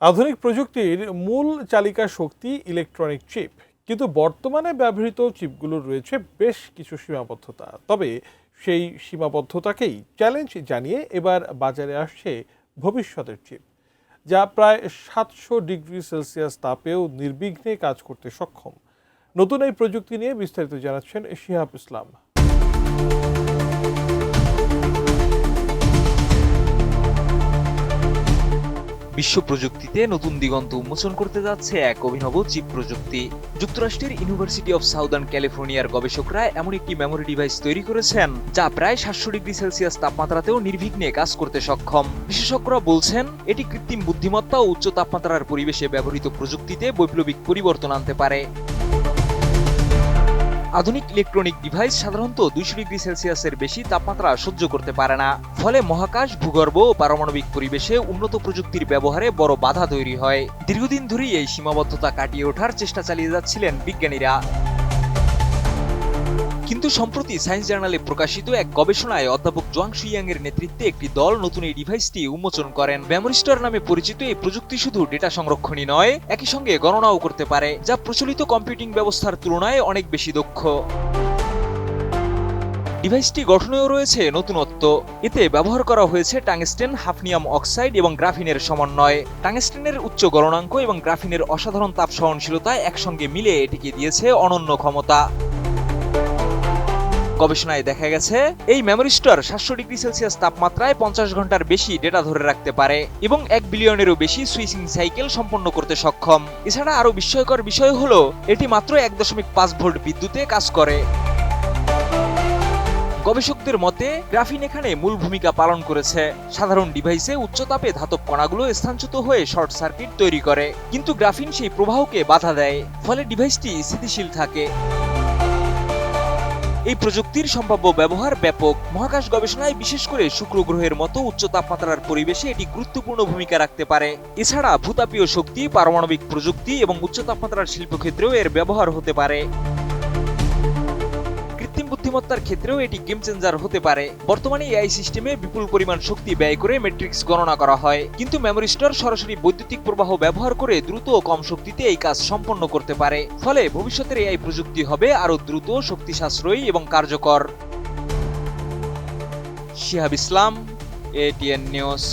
আধুনিক প্রযুক্তির মূল চালিকা শক্তি ইলেকট্রনিক চিপ, কিন্তু বর্তমানে ব্যবহৃত চিপগুলোর রয়েছে বেশ কিছু সীমাবদ্ধতা। তবে সেই সীমাবদ্ধতাকেই চ্যালেঞ্জ জানিয়ে এবার বাজারে আসছে ভবিষ্যতের চিপ, যা প্রায় 700 ডিগ্রি সেলসিয়াস তাপেও নির্বিঘ্নে কাজ করতে সক্ষম। নতুন এই প্রযুক্তি নিয়ে বিস্তারিত জানাচ্ছেন শিহাব ইসলাম। বিশ্ব প্রযুক্তিতে নতুন দিগন্ত উন্মোচন করতে যাচ্ছে এক অভিনব চিপ প্রযুক্তি। যুক্তরাষ্ট্রের ইউনিভার্সিটি অব সাউদার্ন ক্যালিফোর্নিয়ার গবেষকরা এমন একটি মেমোরি ডিভাইস তৈরি করেছেন যা প্রায় 700 ডিগ্রি সেলসিয়াস তাপমাত্রাতেও নির্বিঘ্নে কাজ করতে সক্ষম। বিশেষজ্ঞরা বলছেন এটি কৃত্রিম বুদ্ধিমত্তা ও উচ্চ তাপমাত্রার পরিবেশে ব্যবহৃত প্রযুক্তিতে বৈপ্লবিক পরিবর্তন আনতে পারে। আধুনিক ইলেকট্রনিক ডিভাইস সাধারণত 200 ডিগ্রি সেলসিয়াসের বেশি তাপমাত্রা সহ্য করতে পারে না। ফলে মহাকাশ, ভূগর্ভ ও পারমাণবিক পরিবেশে উন্নত প্রযুক্তির ব্যবহারে বড় বাধা তৈরি হয়। দীর্ঘদিন ধরেই এই সীমাবদ্ধতা কাটিয়ে ওঠার চেষ্টা চালিয়ে যাচ্ছিলেন বিজ্ঞানীরা। কিন্তু সম্প্রতি সায়েন্স জার্নালে প্রকাশিত এক গবেষণায় অধ্যাপক জোয়াং শুইয়াং এর নেতৃত্বে একটি দল নতুন এই ডিভাইসটি উন্মোচন করেন। মেমোরি স্টোর নামে পরিচিত এই প্রযুক্তি শুধু ডেটা সংরক্ষণই নয়, একই সঙ্গে গণনাও করতে পারে, যা প্রচলিত কম্পিউটিং ব্যবস্থার তুলনায় অনেক বেশি দক্ষ। ডিভাইসটি গঠনেও রয়েছে নতুনত্ব। এতে ব্যবহার করা হয়েছে টাংস্টেন, হাফনিয়াম অক্সাইড এবং গ্রাফিনের সমন্বয়। টাংস্টেনের উচ্চ গলনাঙ্ক এবং গ্রাফিনের অসাধারণ তাপ সহনশীলতা একসঙ্গে মিলে এটিকে দিয়েছে অনন্য ক্ষমতা। গবেষণায় দেখা গেছে এই মেমোরি স্টোর 700 ডিগ্রি সেলসিয়াস তাপমাত্রায় 50 ঘন্টার বেশি ডেটা ধরে রাখতে পারে এবং 1 বিলিয়নেরও বেশি সুইচিং সাইকেল সম্পন্ন করতে সক্ষম। এছাড়া আরো বিস্ময়কর বিষয় হলো এটি মাত্র 1.5 ভোল্ট বিদ্যুতে কাজ করে। গবেষকদের মতে গ্রাফিন এখানে মূল ভূমিকা পালন করেছে। সাধারণ ডিভাইসে উচ্চ তাপে ধাতব কণাগুলো স্থানচ্যুত হয়ে শর্ট সার্কিট তৈরি করে, কিন্তু গ্রাফিন সেই প্রবাহকে বাধা দেয়, ফলে ডিভাইসটি স্থিতিশীল থাকে। এই প্রযুক্তির সম্ভাব্য ব্যবহার ব্যাপক। মহাকাশ গবেষণায়, বিশেষ করে শুক্র গ্রহের মতো উচ্চ তাপমাত্রার পরিবেশে এটি গুরুত্বপূর্ণ ভূমিকা রাখতে পারে। এছাড়া ভূতাপীয় শক্তি, পারমাণবিক প্রযুক্তি এবং উচ্চ তাপমাত্রার শিল্পক্ষেত্রেও এর ব্যবহার হতে পারে। কৃত্রিম বুদ্ধিমত্তার ক্ষেত্রেও এটি গেম চেঞ্জার হতে পারে। বর্তমানে এআই সিস্টেমে বিপুল পরিমাণ শক্তি ব্যয় করে ম্যাট্রিক্স গণনা করা হয়, কিন্তু মেমোরি স্টোর সরাসরি বৈদ্যুতিক প্রবাহ ব্যবহার করে দ্রুত ও কম শক্তিতে এই কাজ সম্পন্ন করতে পারে। ফলে ভবিষ্যতের এআই প্রযুক্তি হবে আরও দ্রুত, শক্তি সাশ্রয়ী এবং কার্যকর। শিহাব ইসলাম, এটিএন নিউজ।